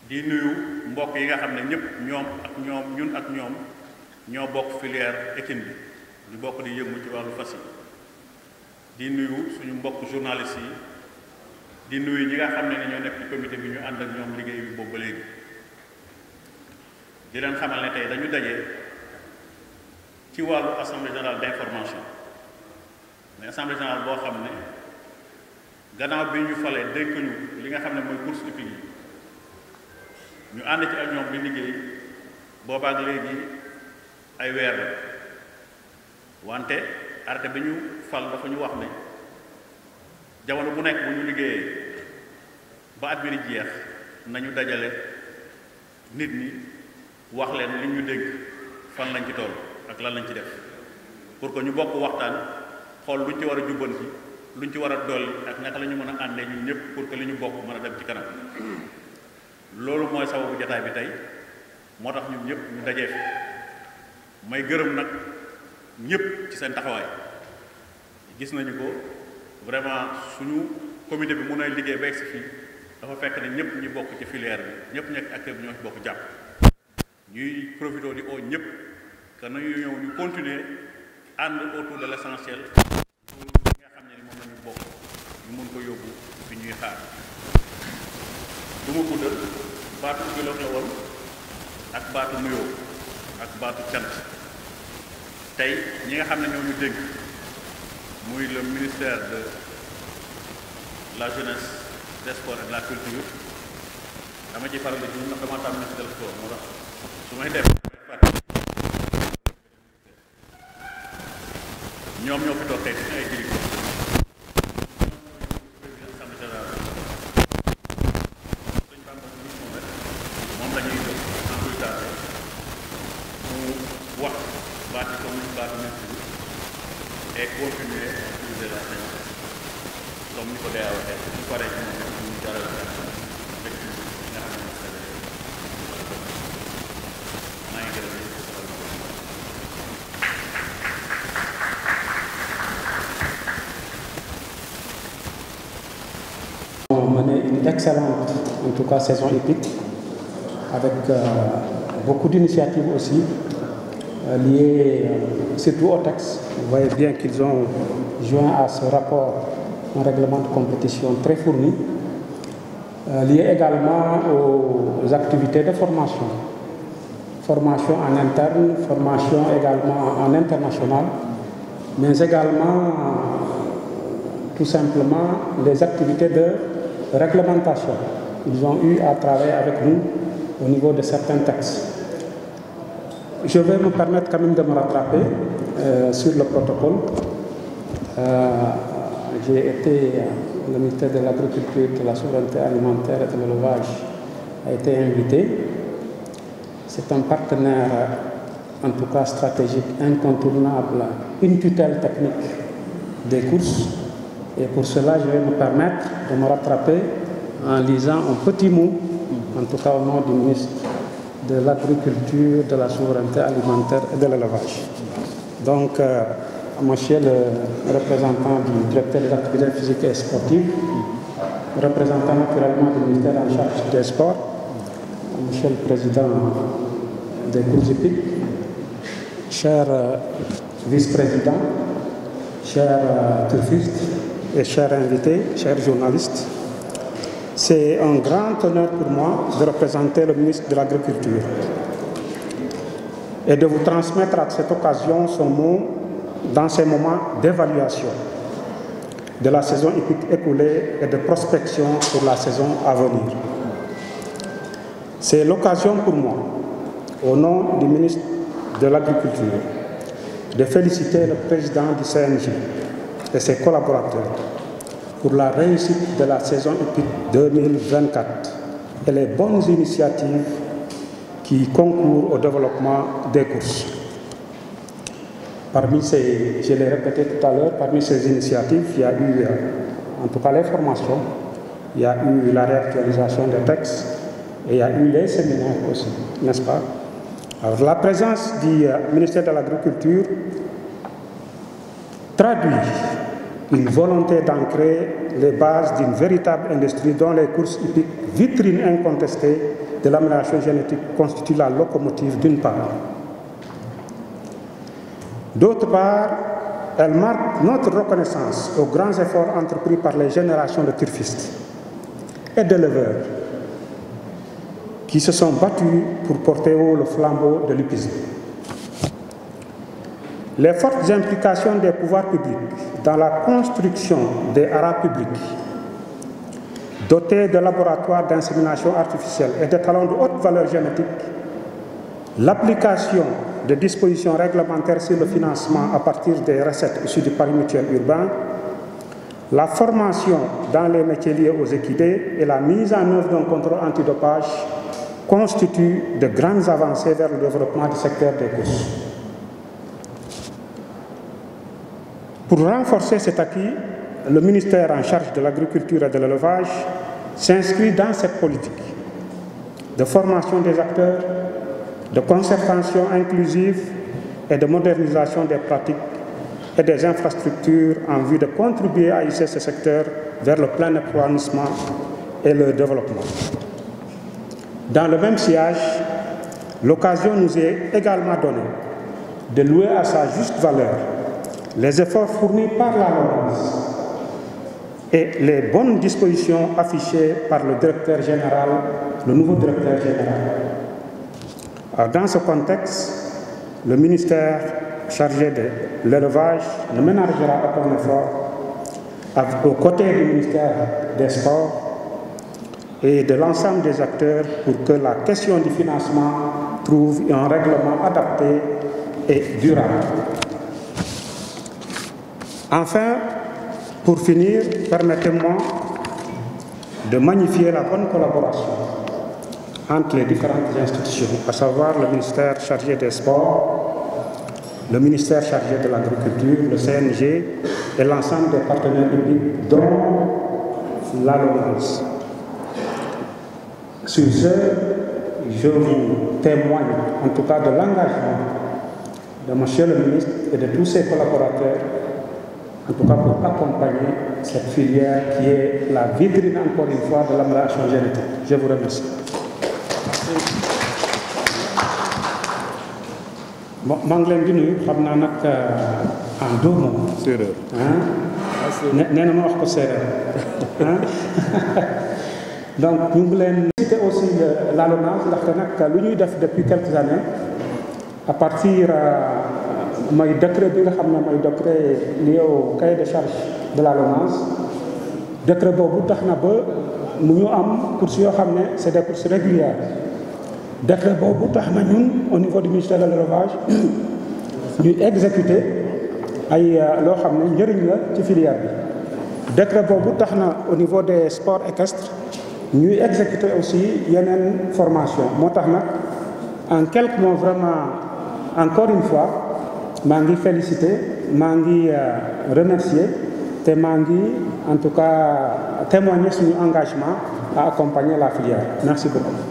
di nuyu mbokk yi nga xam ne ñëpp ñun ak ñoom ñoo bokk filière équine bi ñu bokk di yëngu ci wàllu fas yi di nuyu suñu mbokk journalistes yi di nuyu ñi nga xam ne ñoo nekk ci comité bi ñu ànd ak ñoom liggéey bi boobu ba léegi di leen xamal ne tey dañu daje ci wàllu assemblée générale d'information mais assemblée générale boo xam ne gannaaw bi ñu falee dénk ñu li nga xam ne mooy course hippique yi ñu ànd ci ak ñoom di liggéey boobaak léegi ay weer la wante arrêté bi ñu fal dafa ñu wax ne jamono bu nekk bu ñu liggéeyee ba at bi di jeex nañu dajale nit ñi wax leen li ñu dégg fan lañ ci toll ak lan lañ ci def pour que ñu bokk waxtaan xool luñ ci war a jubbanti luñ ci war a dolli ak naka la ñu mën a àndee ñun ñëpp pour que li ñu bokk mën a dem ci kanam loolu mooy sababu jotaay bi tey moo tax ñun ñëpp ñu dajee fi may gërëm nag ñëpp ci seen taxawaay gis nañu ko vraiment suñu comité bi mun a liggéey ba egsi fii dafa fekk ne ñëpp ñi bokk ci filière bi ñëpp nekk acteur bi ñoo ci bokk jàpp ñuy profité di oo ñëpp que nañu ñëw ñu continuer ànd autour de l'essentiel pour li nga xam ne ni moom la ñu bokk ñu mun ko yóbbu fi ñuy xaar du ma guddal baatu biloog la woon ak baatu nuyoo ak baatu cant tey ñi nga xam ne ñoo ñu dénk muy le ministère de la jeunesse des sports et de la culture dama ci faral di jiw ndax dama tam ministre del sport moo tax su may def ñoom ñoo fi toog tey ci ay kilifa moom la ñuy jox en tout cas mu wax baati commune baati ministre bi et continuer à utiliser la séance comme ni ko dee waxee su paree ci moom ñu jaral nga xam ne maa ngi gërëm mené une excellente, en tout cas, saison hippique, avec beaucoup d'initiatives aussi, liées surtout au texte. Vous voyez bien qu'ils ont joint à ce rapport un règlement de compétition très fourni, lié également aux activités de formation. Formation en interne, formation également en international, mais également tout simplement les activités de réglementation. Ils ont eu à travailler avec nous au niveau de certains textes. Je vais me permettre quand même de me rattraper sur le protocole. J'ai été, le ministère de l'Agriculture, de la Souveraineté alimentaire et de l'élevage a été invité. C'est un partenaire, en tout cas stratégique, incontournable, une tutelle technique des courses. Et pour cela, je vais me permettre de me rattraper en lisant un petit mot, en tout cas au nom du ministre de l'Agriculture, de la Souveraineté alimentaire et de l'élevage. Donc, monsieur le représentant du directeur des activités physiques et sportives, représentant naturellement du ministère en charge des sports, monsieur le président des courses hippiques, cher vice-président, cher turfiste, et chers invités, chers journalistes, c'est un grand honneur pour moi de représenter le ministre de l'Agriculture et de vous transmettre à cette occasion son mot dans ces moments d'évaluation de la saison hippique écoulée et de prospection pour la saison à venir. C'est l'occasion pour moi, au nom du ministre de l'Agriculture, de féliciter le président du CNJ et ses collaborateurs pour la réussite de la saison hippique 2024 et les bonnes initiatives qui concourent au développement des courses. Parmi ces, je l'ai répété tout à l'heure, parmi ces initiatives, il y a eu en tout cas les formations, il y a eu la réactualisation des textes et il y a eu les séminaires aussi, n'est-ce pas? Alors la présence du ministère de l'Agriculture traduit une volonté d'ancrer les bases d'une véritable industrie dont les courses hippiques, vitrine incontestée de l'amélioration génétique, constituent la locomotive d'une part. D'autre part, elle marque notre reconnaissance aux grands efforts entrepris par les générations de turfistes et d'éleveurs qui se sont battus pour porter haut le flambeau de l'hippisme. Les fortes implications des pouvoirs publics dans la construction des haras publics, dotés de laboratoires d'insémination artificielle et d'étalons de haute valeur génétique, l'application de dispositions réglementaires sur le financement à partir des recettes issues du pari mutuel urbain, la formation dans les métiers liés aux équidés et la mise en œuvre d'un contrôle antidopage constituent de grandes avancées vers le développement du secteur des courses. Pour renforcer cet acquis, le ministère en charge de l'agriculture et de l'élevage s'inscrit dans cette politique de formation des acteurs, de concertation inclusive et de modernisation des pratiques et des infrastructures en vue de contribuer à hisser ce secteur vers le plein épanouissement et le développement. Dans le même sillage, l'occasion nous est également donnée de louer à sa juste valeur les efforts fournis par la LONASE et les bonnes dispositions affichées par le directeur général, le nouveau directeur général. Alors, dans ce contexte, le ministère chargé de l'élevage ne ménagera aucun effort aux côtés du ministère des Sports et de l'ensemble des acteurs pour que la question du financement trouve un règlement adapté et durable. Enfin, pour finir, permettez-moi de magnifier la bonne collaboration entre les différentes institutions, à savoir le ministère chargé des Sports, le ministère chargé de l'Agriculture, le CNG et l'ensemble des partenaires publics, dont la LONASE. Sur ce, je vous témoigne en tout cas de l'engagement de M. le ministre et de tous ses collaborateurs, en tout cas pour accompagner cette filière qui est la vitrine, encore une fois, de l'amélioration génétique. Je vous remercie. Bon, maa ngi leen di nuyu xam naa nag en deux mots. séeréer. nee na ma wax ko séeréer. Donc ñu ngi leen cité aussi la LONASE ndaxte nag lu ñuy def depuis quelques années à partir mooy décret bi nga xam ne mooy décret lié au cahier de charge de la LONASE. Décret boobu tax na ba mu ñu am courses yoo xam ne c'est des courses régulières. Décret boobu tax na ñun au niveau du ministère de l'élevage ñuy exécuter ay loo xam ne njëriñ la ci filière bi. Décret boobu tax na au niveau des sports équestres ñuy exécuter aussi yeneen formation moo tax nag en quelques mots vraiment encore une fois maa ngi féliciter maa ngi remercier te maa ngi en tout cas témoigner suñu engagement à accompagner la filière. Merci beaucoup.